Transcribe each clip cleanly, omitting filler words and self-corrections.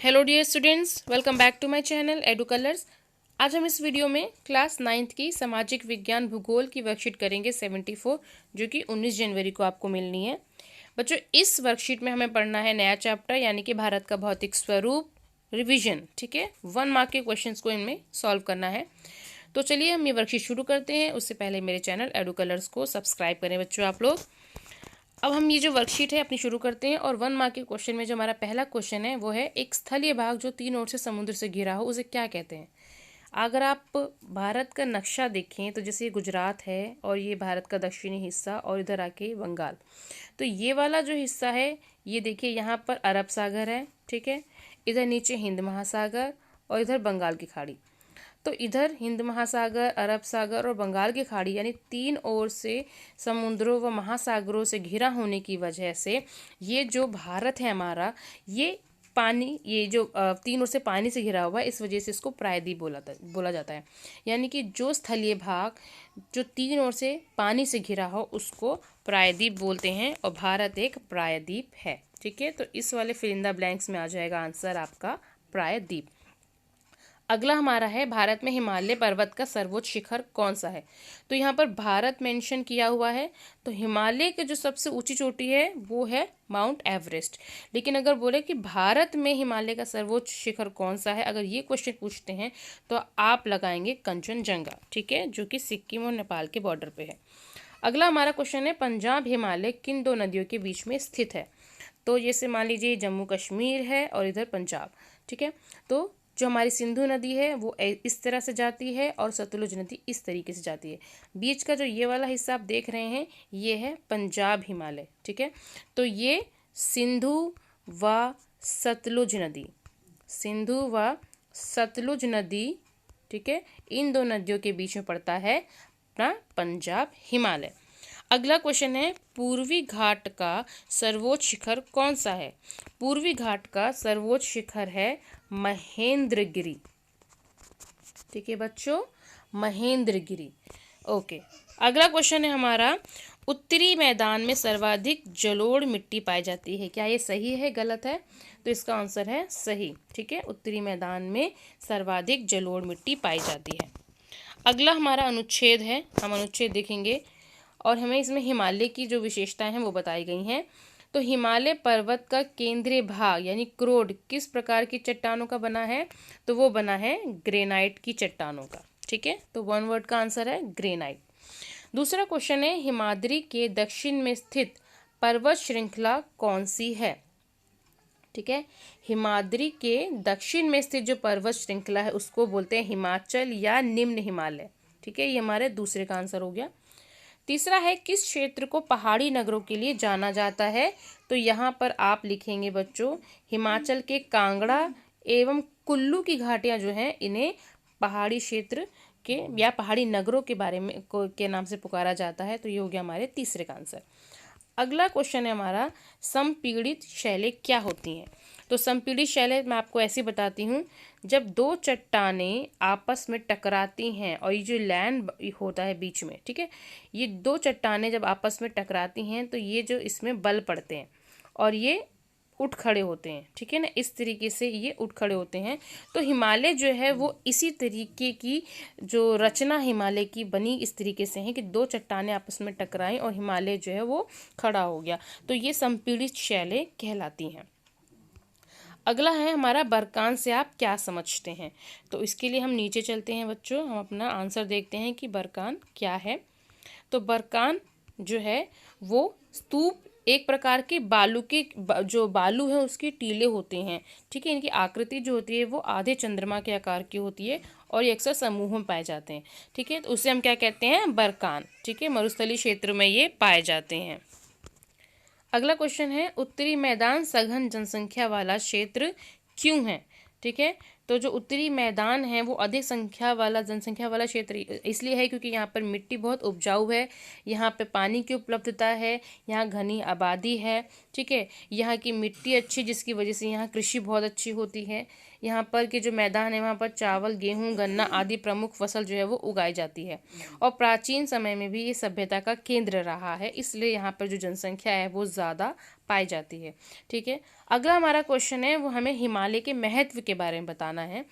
Hello dear students, welcome back to my channel Edu Colours. आज हम इस video में क्लास 9th की सामाजिक विज्ञान भूगोल की वर्कशीट करेंगे 74, जो कि 19 जनवरी को आपको मिलनी है। बच्चों, इस वर्कशीट में हमें पढ़ना है नया चैप्टर यानी कि भारत का भौतिक स्वरूप रिवीजन। ठीक है, 1 मार्क के क्वेश्चंस को इनमें सॉल्व करना है। तो चलिए हम ये वर्कशीट शुरू करते हैं। उससे पहले मेरे चैनल एडू कलर्स को सब्सक्राइब करें बच्चों आप लोग। अब हम ये जो वर्कशीट है अपनी शुरू करते हैं और 1 मार्क के क्वेश्चन में जो हमारा पहला क्वेश्चन है वो है, एक स्थलीय भाग जो 3 ओर से समुद्र से घिरा हो उसे क्या कहते हैं। अगर आप भारत का नक्शा देखें तो जैसे ये गुजरात है और ये भारत का दक्षिणी हिस्सा और इधर आके बंगाल, तो ये वाला जो हिस्सा है ये देखिए, यहाँ पर अरब सागर है। ठीक है, इधर नीचे हिंद महासागर और इधर बंगाल की खाड़ी। तो इधर हिंद महासागर, अरब सागर और बंगाल की खाड़ी यानी 3 ओर से समुद्रों व महासागरों से घिरा होने की वजह से ये जो भारत है हमारा, ये पानी, ये जो 3 ओर से पानी से घिरा हुआ है, इस वजह से इसको प्रायद्वीप बोला जाता है। यानी कि जो स्थलीय भाग जो 3 ओर से पानी से घिरा हो उसको प्रायद्वीप बोलते हैं और भारत एक प्रायद्वीप है। ठीक है, तो इस वाले फिल इन द ब्लैंक्स में आ जाएगा आंसर आपका प्रायद्वीप। अगला हमारा है, भारत में हिमालय पर्वत का सर्वोच्च शिखर कौन सा है। तो यहाँ पर भारत मेंशन किया हुआ है, तो हिमालय की जो सबसे ऊंची चोटी है वो है माउंट एवरेस्ट। लेकिन अगर बोले कि भारत में हिमालय का सर्वोच्च शिखर कौन सा है, अगर ये क्वेश्चन पूछते हैं तो आप लगाएंगे कंचनजंगा। ठीक है, जो कि सिक्किम और नेपाल के बॉर्डर पे है। अगला हमारा क्वेश्चन है, पंजाब हिमालय किन 2 नदियों के बीच में स्थित है। तो जैसे मान लीजिए जम्मू कश्मीर है और इधर पंजाब। ठीक है, तो जो हमारी सिंधु नदी है वो इस तरह से जाती है और सतलुज नदी इस तरीके से जाती है। बीच का जो ये वाला हिस्सा आप देख रहे हैं ये है पंजाब हिमालय। ठीक है, तो ये सिंधु व सतलुज नदी, सिंधु व सतलुज नदी, ठीक है, इन 2 नदियों के बीच में पड़ता है अपना पंजाब हिमालय। अगला क्वेश्चन है, पूर्वी घाट का सर्वोच्च शिखर कौन सा है। पूर्वी घाट का सर्वोच्च शिखर है महेंद्रगिरी। ठीक है बच्चों, महेंद्रगिरी। ओके, अगला क्वेश्चन है हमारा, उत्तरी मैदान में सर्वाधिक जलोढ़ मिट्टी पाई जाती है। क्या ये सही है गलत है? तो इसका आंसर है सही। ठीक है, उत्तरी मैदान में सर्वाधिक जलोढ़ मिट्टी पाई जाती है। अगला हमारा अनुच्छेद है, हम अनुच्छेद देखेंगे और हमें इसमें हिमालय की जो विशेषताएं हैं वो बताई गई हैं। तो हिमालय पर्वत का केंद्रीय भाग यानी क्रोड किस प्रकार की चट्टानों का बना है। तो वो बना है ग्रेनाइट की चट्टानों का। ठीक है, तो 1 वर्ड का आंसर है ग्रेनाइट। दूसरा क्वेश्चन है, हिमाद्री के दक्षिण में स्थित पर्वत श्रृंखला कौन सी है। ठीक है, हिमाद्री के दक्षिण में स्थित जो पर्वत श्रृंखला है उसको बोलते हैं हिमाचल या निम्न हिमालय। ठीक है, ये हमारे दूसरे का आंसर हो गया। तीसरा है, किस क्षेत्र को पहाड़ी नगरों के लिए जाना जाता है। तो यहाँ पर आप लिखेंगे बच्चों, हिमाचल के कांगड़ा एवं कुल्लू की घाटियाँ जो हैं इन्हें पहाड़ी क्षेत्र के या पहाड़ी नगरों के बारे में के नाम से पुकारा जाता है। तो ये हो गया हमारे तीसरे का आंसर। अगला क्वेश्चन है हमारा, संपीड़ित शैलें क्या होती हैं। तो संपीड़ित शैलें मैं आपको ऐसे बताती हूँ, जब 2 चट्टानें आपस में टकराती हैं और ये जो लैंड होता है बीच में, ठीक है, ये 2 चट्टानें जब आपस में टकराती हैं तो ये जो इसमें बल पड़ते हैं और ये उठ खड़े होते हैं। ठीक है ना, इस तरीके से ये उठ खड़े होते हैं। तो हिमालय जो है वो इसी तरीके की जो रचना हिमालय की बनी इस तरीके से है कि 2 चट्टानें आपस में टकराई और हिमालय जो है वो खड़ा हो गया। तो ये संपीड़ित शैलें कहलाती हैं। अगला है हमारा, बरकान से आप क्या समझते हैं। तो इसके लिए हम नीचे चलते हैं बच्चों, हम अपना आंसर देखते हैं कि बरकान क्या है। तो बरकान जो है वो स्तूप, एक प्रकार के बालू के जो बालू है उसके टीले होते हैं। ठीक है, इनकी आकृति जो होती है वो आधे चंद्रमा के आकार की होती है और ये अक्सर समूहों में पाए जाते हैं। ठीक है, तो उसे हम क्या कहते हैं, बरकान। ठीक है, मरुस्थलीय क्षेत्र में ये पाए जाते हैं। अगला क्वेश्चन है, उत्तरी मैदान सघन जनसंख्या वाला क्षेत्र क्यों है। ठीक है, तो जो उत्तरी मैदान है वो अधिक जनसंख्या वाला क्षेत्र इसलिए है क्योंकि यहाँ पर मिट्टी बहुत उपजाऊ है, यहाँ पे पानी की उपलब्धता है, यहाँ घनी आबादी है। ठीक है, यहाँ की मिट्टी अच्छी जिसकी वजह से यहाँ कृषि बहुत अच्छी होती है। यहाँ पर के जो मैदान है वहाँ पर चावल, गेहूँ, गन्ना आदि प्रमुख फसल जो है वो उगाई जाती है और प्राचीन समय में भी ये सभ्यता का केंद्र रहा है, इसलिए यहाँ पर जो जनसंख्या है वो ज़्यादा पाई जाती है। ठीक है, अगला हमारा क्वेश्चन है वो हमें हिमालय के महत्व के बारे में बताना है।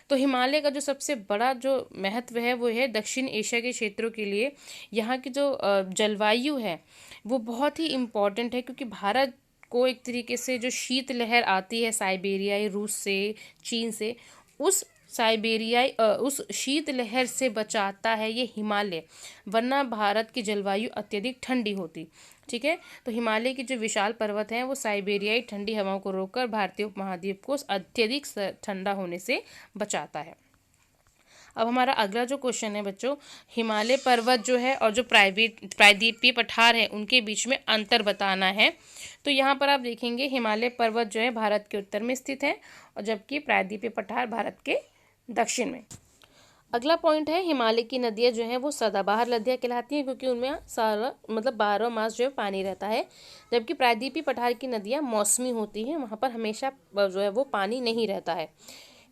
तो हिमालय का जो सबसे बड़ा जो महत्व है वो है दक्षिण एशिया के क्षेत्रों के लिए यहाँ की जो जलवायु है वो बहुत ही इम्पॉर्टेंट है, क्योंकि भारत को एक तरीके से जो शीत लहर आती है साइबेरियाई रूस से, चीन से, उस उस शीत लहर से बचाता है ये हिमालय, वरना भारत की जलवायु अत्यधिक ठंडी होती। ठीक है, तो हिमालय की जो विशाल पर्वत हैं वो साइबेरियाई ठंडी हवाओं को रोककर भारतीय उपमहाद्वीप को अत्यधिक ठंडा होने से बचाता है। अब हमारा अगला जो क्वेश्चन है बच्चों, हिमालय पर्वत जो है और जो प्रायद्वीपीय पठार है उनके बीच में अंतर बताना है। तो यहाँ पर आप देखेंगे हिमालय पर्वत जो है भारत के उत्तर में स्थित है और जबकि प्रायद्वीपीय पठार भारत के दक्षिण में। अगला पॉइंट है हिमालय की नदियाँ जो हैं वो सदाबहार नदियाँ कहलाती हैं, क्योंकि उनमें सारा 12 मास जो है पानी रहता है, जबकि प्रायद्वीपीय पठार की नदियाँ मौसमी होती हैं, वहाँ पर हमेशा जो है वो पानी नहीं रहता है।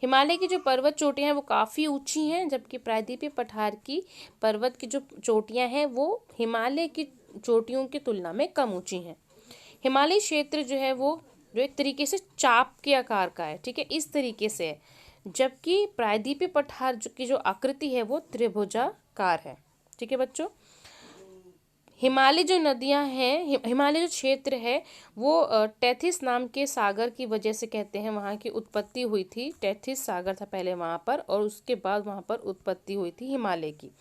हिमालय की जो पर्वत चोटियाँ हैं वो काफ़ी ऊंची हैं, जबकि प्रायद्वीपीय पठार की पर्वत की जो चोटियाँ हैं वो हिमालय की चोटियों की तुलना में कम ऊंची हैं। हिमालय क्षेत्र जो है वो जो एक तरीके से चाप के आकार का है, ठीक है, इस तरीके से है, जबकि प्रायद्वीपीय पठार की जो आकृति है वो त्रिभुजाकार है। ठीक है बच्चों, हिमालय जो नदियां हैं, हिमालय जो क्षेत्र है वो टेथिस नाम के सागर की वजह से कहते हैं वहाँ की उत्पत्ति हुई थी। टेथिस सागर था पहले वहाँ पर और उसके बाद वहाँ पर उत्पत्ति हुई थी हिमालय की।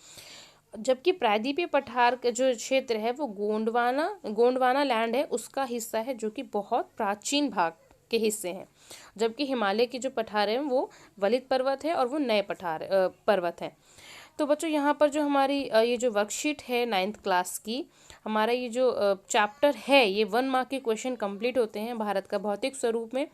जबकि प्रायद्वीपीय पठार का जो क्षेत्र है वो गोंडवाना लैंड है, उसका हिस्सा है जो कि बहुत प्राचीन भाग के हिस्से हैं। जबकि हिमालय की जो पठार है वो वलित पर्वत है और वो नए पर्वत है। तो बच्चों यहाँ पर जो हमारी ये जो वर्कशीट है 9th क्लास की, हमारा ये जो चैप्टर है ये 1 मार्क के क्वेश्चन कंप्लीट होते हैं भारत का भौतिक स्वरूप में।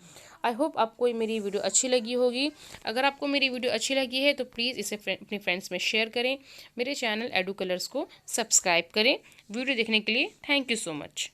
आई होप आपको मेरी वीडियो अच्छी लगी होगी। अगर आपको मेरी वीडियो अच्छी लगी है तो प्लीज़ इसे अपने फ्रेंड्स में शेयर करें। मेरे चैनल एडू कलर्स को सब्सक्राइब करें। वीडियो देखने के लिए थैंक यू सो मच।